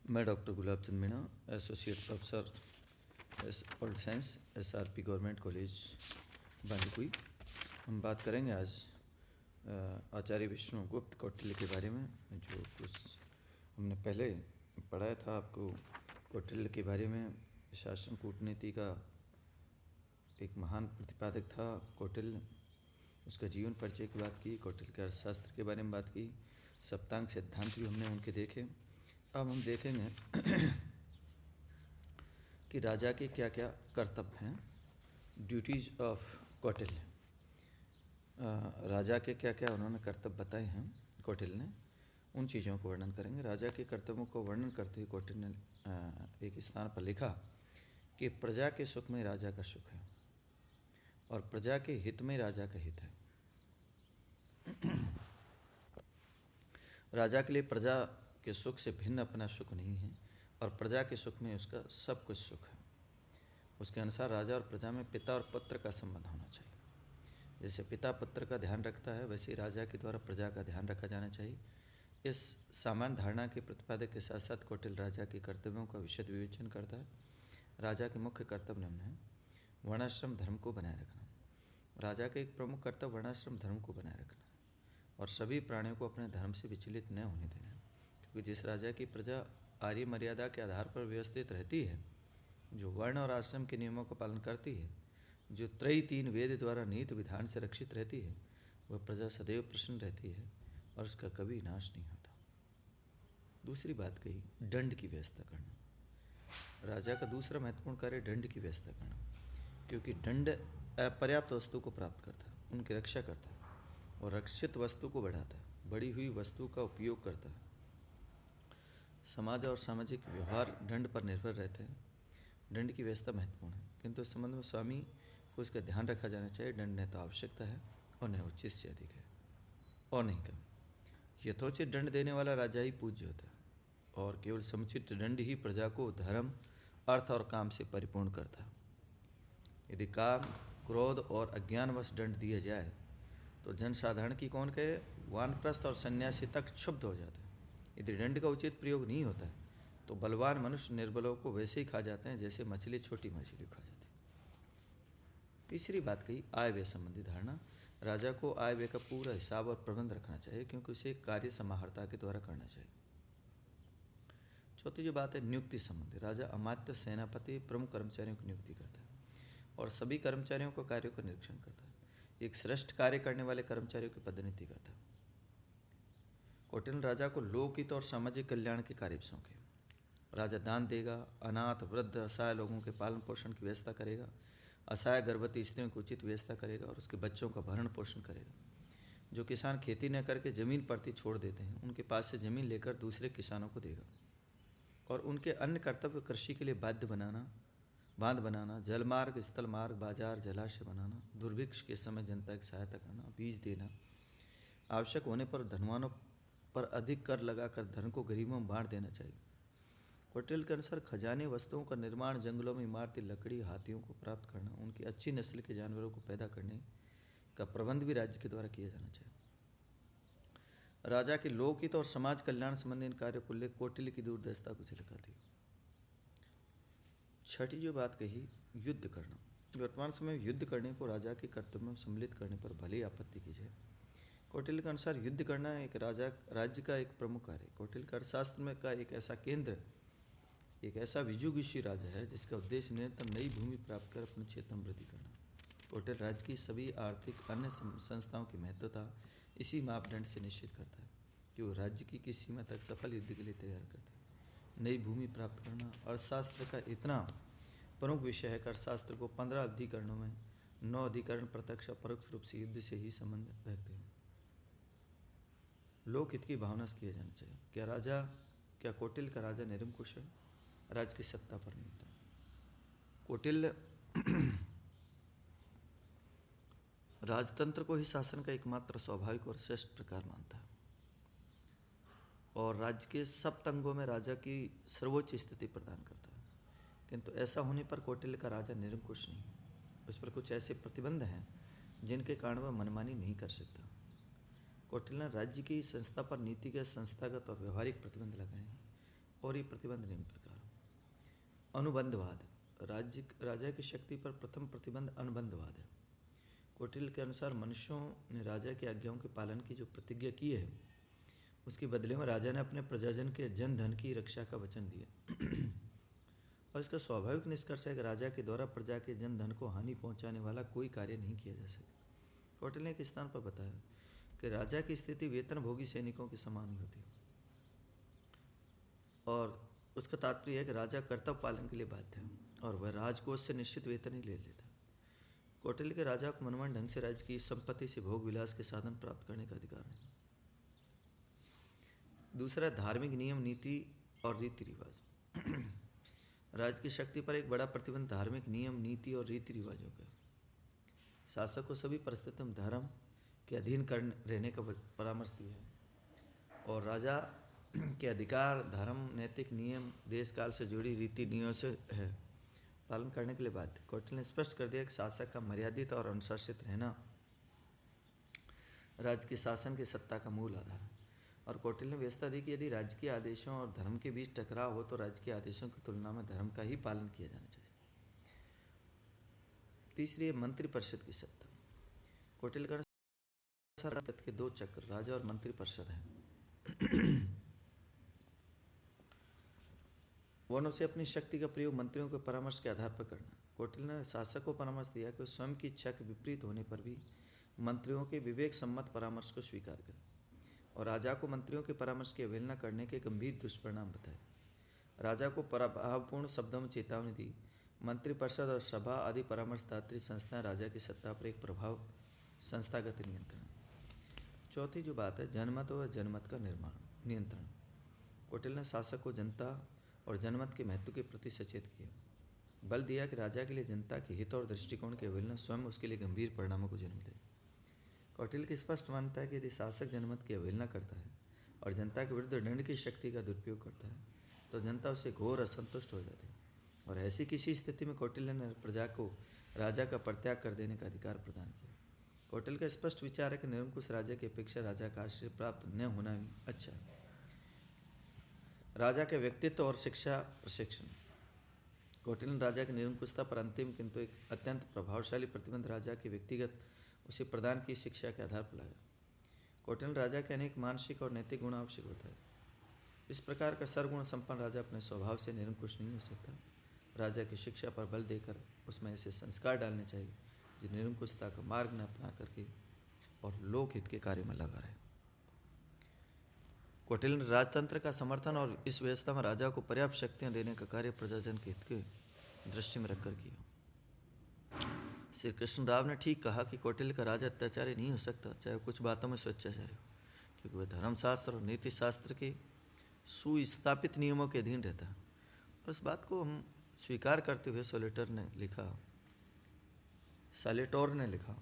मैं doctor Gulab Chand Meena, associate professor political science, SRP government college Bandikui. हम बात करेंगे आज आचार्य विष्णुगुप्त कौटिल्य के बारे में। जो कुछ हमने पहले पढ़ाया था आपको कौटिल्य के बारे में। शासन कूटनीति का एक महान प्रतिपादक था कौटिल्य। उसका जीवन परिचय की बात की, कौटिल्य के अर्थशास्त्र के बारे में बात की, सप्तांग सिद्धांत भी हमने उनके देखे। अब हम देखेंगे कि राजा के क्या क्या कर्तव्य हैं, ड्यूटीज ऑफ कौटिल्य। राजा के क्या क्या उन्होंने कर्तव्य बताए हैं कौटिल्य ने, उन चीज़ों को वर्णन करेंगे। राजा के कर्तव्यों को वर्णन करते हुए कौटिल्य ने एक स्थान पर लिखा कि प्रजा के सुख में राजा का सुख है और प्रजा के हित में राजा का हित है। राजा के लिए प्रजा के सुख से भिन्न अपना सुख नहीं है और प्रजा के सुख में उसका सब कुछ सुख है। उसके अनुसार राजा और प्रजा में पिता और पुत्र का संबंध होना चाहिए। जैसे पिता पुत्र का ध्यान रखता है, वैसे ही राजा के द्वारा प्रजा का ध्यान रखा जाना चाहिए। इस सामान्य धारणा के प्रतिपादक के साथ साथ कौटिल्य राजा के कर्तव्यों का विशद विवेचन करता है। राजा के मुख्य कर्तव्य निम्न है: वर्णाश्रम धर्म को बनाए रखना। राजा का एक प्रमुख कर्तव्य वर्णाश्रम धर्म को बनाए रखना और सभी प्राणियों को अपने धर्म से विचलित न होने देना। क्योंकि जिस राजा की प्रजा आर्य मर्यादा के आधार पर व्यवस्थित रहती है, जो वर्ण और आश्रम के नियमों का पालन करती है, जो त्रयी तीन वेद द्वारा निहित विधान से रक्षित रहती है, वह प्रजा सदैव प्रसन्न रहती है और उसका कभी नाश नहीं होता। दूसरी बात कही, दंड की व्यवस्था करना। राजा का दूसरा महत्वपूर्ण कार्य दंड की व्यवस्था करना, क्योंकि दंड अपर्याप्त वस्तु को प्राप्त करता है, उनकी रक्षा करता है और रक्षित वस्तु को बढ़ाता है, बढ़ी हुई वस्तु का उपयोग करता है। समाज और सामाजिक व्यवहार दंड पर निर्भर रहते हैं। दंड की व्यवस्था महत्वपूर्ण है, किंतु इस संबंध में स्वामी को इसका ध्यान रखा जाना चाहिए। दंड न तो आवश्यकता है और न उचित से अधिक है और नहीं कम। यथोचित दंड देने वाला राजा ही पूज्य होता है और केवल समुचित दंड ही प्रजा को धर्म, अर्थ और काम से परिपूर्ण करता है। यदि काम, क्रोध और अज्ञानवश दंड दिया जाए तो जनसाधारण की कौन कहे, वानप्रस्थ और सन्यासी तक क्षुब्ध हो जाते हैं। यदि दंड का उचित प्रयोग नहीं होता है तो बलवान मनुष्य निर्बलों को वैसे ही खा जाते हैं जैसे मछली छोटी मछली खा जाती है। तीसरी बात कही, आय व्यय संबंधी धारणा। राजा को आय व्यय का पूरा हिसाब और प्रबंध रखना चाहिए, क्योंकि उसे कार्य समाहर्ता के द्वारा करना चाहिए। चौथी जो बात है, नियुक्ति संबंधी। राजा अमात्य, सेनापति, प्रमुख कर्मचारियों की नियुक्ति करता है और सभी कर्मचारियों को कार्यों का निरीक्षण करता है। एक श्रेष्ठ कार्य करने वाले कर्मचारियों की पदोन्नति करता है। कौटिल्य राजा को लोकहित और सामाजिक कल्याण के कार्य सौंपे। राजा दान देगा, अनाथ, वृद्ध, असहाय लोगों के पालन पोषण की व्यवस्था करेगा, असहाय गर्भवती स्त्रियों की उचित व्यवस्था करेगा और उसके बच्चों का भरण पोषण करेगा। जो किसान खेती न करके ज़मीन परती छोड़ देते हैं, उनके पास से ज़मीन लेकर दूसरे किसानों को देगा और उनके अन्य कर्तव्य कृषि के लिए बांध बनाना, जल मार्ग, स्थल मार्ग, बाजार, जलाशय बनाना, दुर्भिक्ष के समय जनता की सहायता करना, बीज देना, आवश्यक होने पर धनवानों पर अधिक कर लगाकर धन को गरीबों में बांट देना चाहिए। कौटिल्य के अनुसार खजाने, वस्तुओं का निर्माण, जंगलों में इमारतें, लकड़ी, हाथियों को प्राप्त करना, उनकी अच्छी नस्ल के जानवरों को पैदा करने का प्रबंध भी राज्य के द्वारा किया जाना चाहिए। राजा के लोकहित और समाज कल्याण संबंधी इन कार्यों को लेकर कौटिल्य की दूरदर्शिता को झलकाती। छठी जो बात कही, युद्ध करना। वर्तमान समय में युद्ध करने को राजा के कर्तव्य में सम्मिलित करने पर भले ही आपत्ति की जाए, कौटिल्य के अनुसार युद्ध करना एक राज्य का एक प्रमुख कार्य है। कौटिल्य का अर्थशास्त्र में का एक ऐसा केंद्र, एक ऐसा विजुगुषी राजा है जिसका उद्देश्य निरंतर नई भूमि प्राप्त कर अपने क्षेत्र में वृद्धि करना। कौटिल्य राज्य की सभी आर्थिक अन्य संस्थाओं की महत्वता इसी मापदंड से निश्चित करता है कि वो राज्य की किस सीमा तक सफल युद्ध के लिए तैयार करते हैं। नई भूमि प्राप्त करना अर्थशास्त्र का इतना प्रमुख विषय है कि अर्थशास्त्र को 15 अधिकरणों में 9 अधिकरण प्रत्यक्ष और परोक्ष रूप से युद्ध से ही संबंध रखते हैं। लोकहित की भावना से किया जाना चाहिए। क्या कौटिल्य का राजा निरंकुश है? राज्य की सत्ता पर नहीं होता। कौटिल्य राजतंत्र को ही शासन का एकमात्र स्वाभाविक और श्रेष्ठ प्रकार मानता है और राज्य के सब तंगों में राजा की सर्वोच्च स्थिति प्रदान करता है। किंतु ऐसा होने पर कौटिल्य का राजा निरंकुश नहीं, उस पर कुछ ऐसे प्रतिबंध हैं जिनके कारण वह मनमानी नहीं कर सकता। कौटिल्य ने राज्य की संस्था पर नीतिगत, संस्थागत और व्यवहारिक प्रतिबंध लगाए हैं और ये प्रतिबंध निम्न प्रकार। अनुबंधवाद। राजा की शक्ति पर प्रथम प्रतिबंध अनुबंधवाद है। कौटिल्य के अनुसार मनुष्यों ने राजा की आज्ञाओं के पालन की जो प्रतिज्ञा की है, उसके बदले में राजा ने अपने प्रजाजन के जन धन की रक्षा का वचन दिया और इसका स्वाभाविक निष्कर्ष है कि राजा के द्वारा प्रजा के जन धन को हानि पहुंचाने वाला कोई कार्य नहीं किया जा सकता। कौटिल्य ने एक स्थान पर बताया कि राजा की स्थिति वेतनभोगी सैनिकों के समान ही होती है और उसका तात्पर्य है कि राजा कर्तव्य पालन के लिए बाध्य है और वह राजकोष से निश्चित वेतन ही ले लेता है। कौटिल्य के राजा को मनमाने ढंग से राज्य की संपत्ति से भोग विलास के साधन प्राप्त करने का अधिकार नहीं। दूसरा, धार्मिक नियम, नीति और रीति रिवाज। राज्य की शक्ति पर एक बड़ा प्रतिबंध धार्मिक नियम, नीति और रीति रिवाजों का। शासक को सभी परिस्थितियों में धर्म के अधीन रहने का परामर्श दिया है और राजा के अधिकार धर्म, नैतिक नियम, देश काल से जुड़ी रीति नियमों से है पालन करने के लिए बाध्य। कौटिल्य ने स्पष्ट कर दिया कि शासक का मर्यादित और अनुशासित रहना राज्य के शासन की सत्ता का मूल आधार है। और कौटिल्य ने व्यवस्था दी कि यदि राज्य के आदेशों और धर्म के बीच टकराव हो तो राज्य के आदेशों की तुलना में धर्म का ही पालन किया जाना चाहिए। तीसरी है मंत्रिपरिषद की सत्ता। कौटिल्य का अनुसार के दो चक्र, राजा और मंत्रिपरिषद हैं। वनों से अपनी शक्ति का प्रयोग मंत्रियों के परामर्श के आधार पर करना। कौटिल्य ने शासक को परामर्श दिया कि स्वयं की इच्छा के विपरीत होने पर भी मंत्रियों के विवेक सम्मत परामर्श को स्वीकार करें और राजा को मंत्रियों के परामर्श की अवहेलना करने के गंभीर दुष्परिणाम बताए। राजा को प्रभावपूर्ण शब्दों में चेतावनी दी। मंत्रिपरिषद और सभा आदि परामर्शदात्री संस्थाएं राजा की सत्ता पर एक प्रभाव संस्थागत नियंत्रण। चौथी जो बात है, जनमत व जनमत का नियंत्रण। कौटिल्य ने शासक को जनता और जनमत के महत्व के प्रति सचेत किया। बल दिया कि राजा के लिए जनता के हित और दृष्टिकोण की अवहेलना स्वयं उसके लिए गंभीर परिणामों को जन्म दे। कौटिल्य की स्पष्ट मानता है कि यदि शासक जनमत की अवहेलना करता है और जनता के विरुद्ध दंड की शक्ति का दुरुपयोग करता है तो जनता उससे घोर असंतुष्ट हो जाती है और ऐसी किसी स्थिति में कौटिल्य ने प्रजा को राजा का परित्याग कर देने का अधिकार प्रदान किया। कौटिल्य का स्पष्ट विचार है कि निरंकुश राजा की अपेक्षा राजा का आश्रय प्राप्त न होना भी अच्छा है। राजा के व्यक्तित्व और शिक्षा प्रशिक्षण। कौटिल्य ने राजा की निरंकुशता पर अंतिम किंतु एक अत्यंत प्रभावशाली प्रतिबंध राजा के व्यक्तिगत उसे प्रदान की शिक्षा के आधार पर लगाया। कौटिल्य राजा के अनेक मानसिक और नैतिक गुण आवश्यक होता है। इस प्रकार का सर्वगुण संपन्न राजा अपने स्वभाव से निरंकुश नहीं हो सकता। राजा की शिक्षा पर बल देकर उसमें ऐसे संस्कार डालने चाहिए जो निरंकुशता का मार्ग न अपना करके और लोकहित के कार्य में लगा रहे। कौटिल्य ने राजतंत्र का समर्थन और इस व्यवस्था में राजा को पर्याप्त शक्तियां देने का कार्य प्रजाजन के हित के दृष्टि में रखकर किया। श्री कृष्ण राव ने ठीक कहा कि कौटिल्य का राजा अत्याचारी नहीं हो सकता, चाहे कुछ बातों में स्वेच्छाचारी हो, क्योंकि वह धर्मशास्त्र और नीति शास्त्र के सुस्थापित नियमों के अधीन रहता है। और इस बात को हम स्वीकार करते हुए सैलेटोर ने लिखा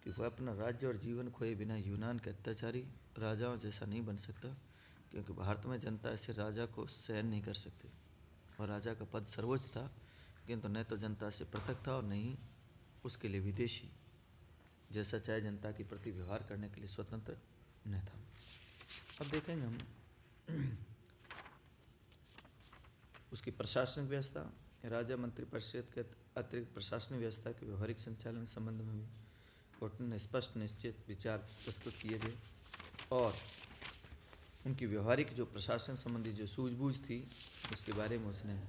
कि वह अपना राज्य और जीवन खोए बिना यूनान के अत्याचारी राजाओं जैसा नहीं बन सकता, क्योंकि भारत में जनता ऐसे राजा को सहन नहीं कर सकती और राजा का पद सर्वोच्च था, किंतु न तो जनता से पृथक था और न ही उसके लिए विदेशी जैसा चाहे जनता के प्रति व्यवहार करने के लिए स्वतंत्र न था। अब देखेंगे हम उसकी प्रशासनिक व्यवस्था। राजा मंत्रिपरिषद के अतिरिक्त प्रशासनिक व्यवस्था के व्यवहारिक संचालन के संबंध में भी कौटिल्य ने स्पष्ट निश्चित विचार प्रस्तुत किए गए और उनकी व्यवहारिक जो प्रशासन संबंधी जो सूझबूझ थी उसके बारे में उसने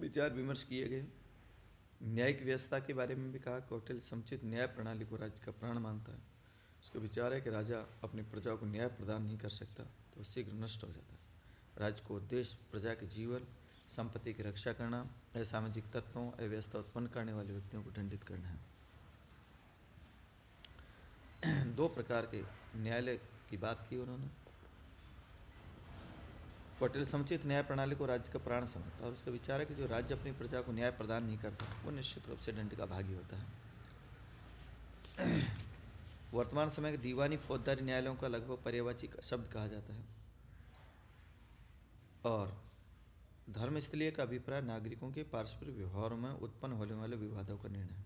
विचार विमर्श किए गए। न्यायिक व्यवस्था के बारे में भी कहा। कौटिल्य समुचित न्याय प्रणाली को राज्य का प्राण मानता है। उसका विचार है कि राजा अपनी प्रजा को न्याय प्रदान नहीं कर सकता तो शीघ्र नष्ट हो जाता है। राज्य को उद्देश्य प्रजा के जीवन संपत्ति की रक्षा करना, असामाजिक तत्वों, अव्यवस्था उत्पन्न करने वाले व्यक्तियों को दंडित करना है। दो प्रकार के न्यायालय की बात की उन्होंने। कौटिल्य समुचित न्याय प्रणाली को राज्य का प्राण समझता है और उसका विचार है कि जो राज्य अपनी प्रजा को न्याय प्रदान नहीं करता वो निश्चित रूप से दंड का भागी होता है। वर्तमान समय के दीवानी फौजदारी न्यायालयों का लगभग पर्यायवाची शब्द कहा जाता है और धर्मस्थलीय का अभिप्राय नागरिकों के पारस्परिक व्यवहारों में उत्पन्न होने वाले विवादों का निर्णय है।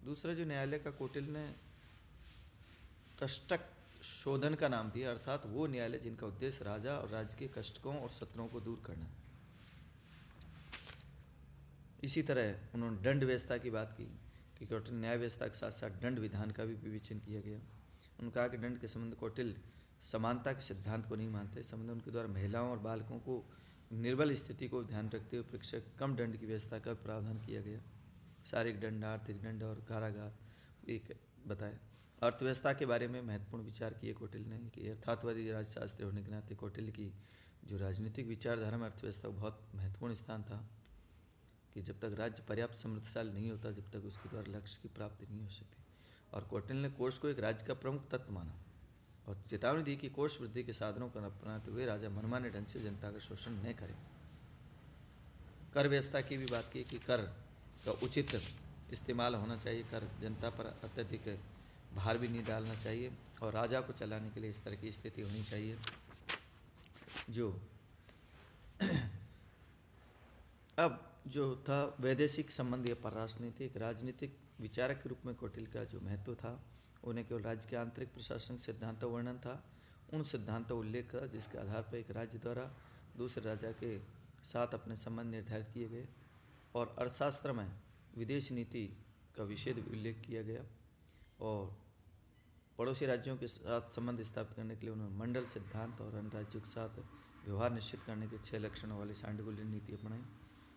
दूसरा जो न्यायालय का कौटिल्य ने कष्टक शोधन का नाम दिया, अर्थात वो न्यायालय जिनका उद्देश्य राजा और राज्य के कष्टों और शत्रुओं को दूर करना। इसी तरह उन्होंने दंड व्यवस्था की बात की कि कौटिल्य न्याय व्यवस्था के साथ साथ दंड विधान का भी विवेचन किया गया। उन्होंने कहा कि दंड के संबंध कौटिल्य समानता के सिद्धांत को नहीं मानते। संबंध उनके द्वारा महिलाओं और बालकों को निर्बल स्थिति को ध्यान रखते हुए अपेक्षा कम दंड की व्यवस्था का प्रावधान किया गया। शारीरिक दंड, आर्थिक दंड और कारागार एक बताया। अर्थव्यवस्था के बारे में महत्वपूर्ण विचार किए कौटिल्य ने कि यथार्थवादी राजशास्त्री होने के नाते कौटिल्य की जो राजनीतिक विचारधारा में अर्थव्यवस्था को बहुत महत्वपूर्ण स्थान था कि जब तक राज्य पर्याप्त समृद्धशाली नहीं होता, जब तक उसके द्वारा लक्ष्य की प्राप्ति नहीं हो सकती। और कौटिल्य ने कोष को एक राज्य का प्रमुख तत्व माना और चेतावनी दी कि कोष वृद्धि के साधनों को अपनाते हुए राजा मनमाने ढंग से जनता का शोषण न करे। कर व्यवस्था की भी बात की कि कर का उचित इस्तेमाल होना चाहिए, कर जनता पर अत्यधिक भार भी नहीं डालना चाहिए और राजा को चलाने के लिए इस तरह की स्थिति होनी चाहिए जो अब जो था वैदेशिक संबंध या परराष्ट्र नीति, एक राजनीतिक विचारक के रूप में कौटिल्य का जो महत्व था, उन्हें केवल राज्य के आंतरिक प्रशासनिक सिद्धांतों वर्णन था, उन सिद्धांतों उल्लेख था जिसके आधार पर एक राज्य द्वारा दूसरे राज्य के साथ अपने संबंध निर्धारित किए गए। और अर्थशास्त्र में विदेश नीति का विशेष उल्लेख किया गया और पड़ोसी राज्यों के साथ संबंध स्थापित करने के लिए उन्होंने मंडल सिद्धांत और अन्य राज्यों के साथ व्यवहार निश्चित करने के 6 लक्षणों वाली सांडीगुल्य नीति अपनाई।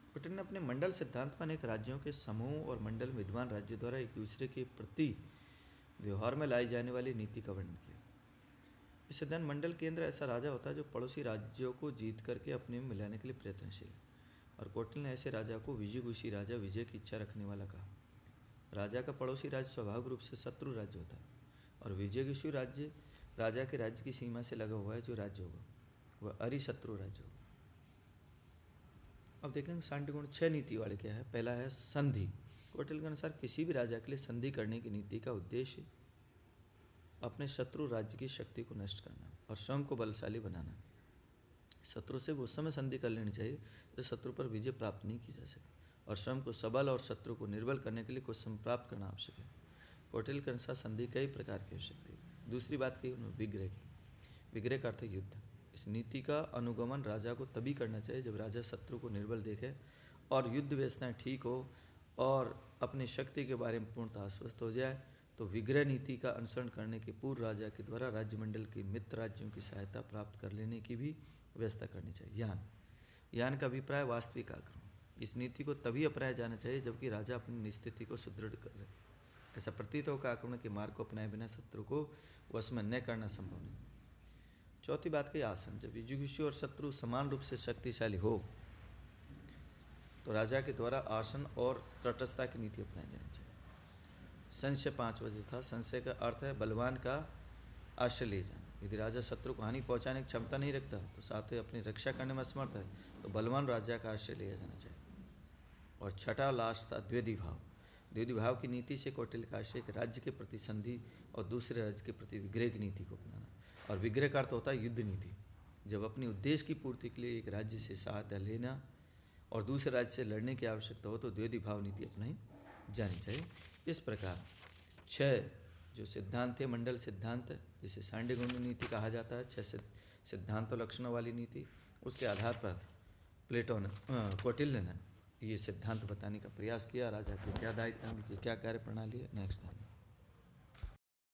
कौटिल्य ने अपने मंडल सिद्धांत में अनेक राज्यों के समूह और मंडल विद्वान राज्यों द्वारा एक दूसरे के प्रति व्यवहार में लाई जाने वाली नीति का वर्णन किया। इस सिद्धांत मंडल केंद्र ऐसा राजा होता है जो पड़ोसी राज्यों को जीत करके अपने में मिलाने के लिए प्रयत्नशील है। और कौटिल्य ने ऐसे राजा को विजयघुषी राजा, विजय की इच्छा रखने वाला कहा। राजा का पड़ोसी राज्य स्वाभाविक रूप से शत्रु राज्य होता है और विजयघुषी राज्य राजा के राज्य की सीमा से लगा हुआ है जो राज्य होगा वह अरिशत्रु राज्य होगा। अब देखेंगे सांडीगुण 6 नीति वाले क्या है। पहला है संधि। कौटिल्य के अनुसार किसी भी राजा के लिए संधि करने की नीति का उद्देश्य अपने शत्रु राज्य की शक्ति को नष्ट करना और स्वयं को बलशाली बनाना। शत्रु से उस समय संधि कर लेनी चाहिए जब शत्रु पर विजय प्राप्त नहीं की जा सके और स्वयं को सबल और शत्रु को निर्बल करने के लिए कुछ समय प्राप्त करना आवश्यक है। कौटिल्य के अनुसार संधि कई प्रकार की हो सकती है। दूसरी बात कही उन्होंने विग्रह की। विग्रह का अर्थ है युद्ध। इस नीति का अनुगमन राजा को तभी करना चाहिए जब राजा शत्रु को निर्बल देखे और युद्ध व्यवस्थाएं ठीक हो और अपनी शक्ति के बारे में पूर्णतः आश्वस्त हो जाए। तो विग्रह नीति का अनुसरण करने के पूर्व राजा के द्वारा राज्यमंडल के मित्र राज्यों की सहायता प्राप्त कर लेने की भी व्यवस्था करनी चाहिए। यान का अभिप्राय वास्तविक आक्रमण। इस नीति को तभी अपनाया जाना चाहिए जबकि राजा अपनी स्थिति को सुदृढ़ करे। ऐसा प्रतीत हो कि आक्रमण के मार्ग को अपनाए बिना शत्रु को वश में न करना संभव नहीं। चौथी बात की आसन। जब विजयघुषी और शत्रु समान रूप से शक्तिशाली हो तो राजा के द्वारा आसन और तटस्थता की नीति अपनाई जानी चाहिए। संशय 5 वजह था। संशय का अर्थ है बलवान का आश्रय ले जाना। यदि राजा शत्रु को हानि पहुंचाने की क्षमता नहीं रखता तो साथ ही अपनी रक्षा करने में असमर्थ है तो बलवान राजा का आश्रय लिया जाना चाहिए। और छठा लास्ट था द्विधि भाव। द्विधि भाव की नीति से कौटिल्य का आशय एक राज्य के प्रति संधि और दूसरे राज्य के प्रति विग्रह की नीति को अपनाना। और विग्रह का अर्थ होता है युद्ध नीति। जब अपनी उद्देश्य की पूर्ति के लिए एक राज्य से सहायता लेना और दूसरे राज्य से लड़ने की आवश्यकता हो तो द्विधि भाव नीति अपनाई जानी चाहिए। इस प्रकार 6 जो सिद्धांत थे, मंडल सिद्धांत जिसे सांडीगुण नीति कहा जाता है, 6 सिद्धांत और लक्षणों वाली नीति, उसके आधार पर प्लेटो ने कौटिल्य ने ये सिद्धांत बताने का प्रयास किया। राजा के क्या दायित्व, उनकी क्या कार्य प्रणाली है। Next time.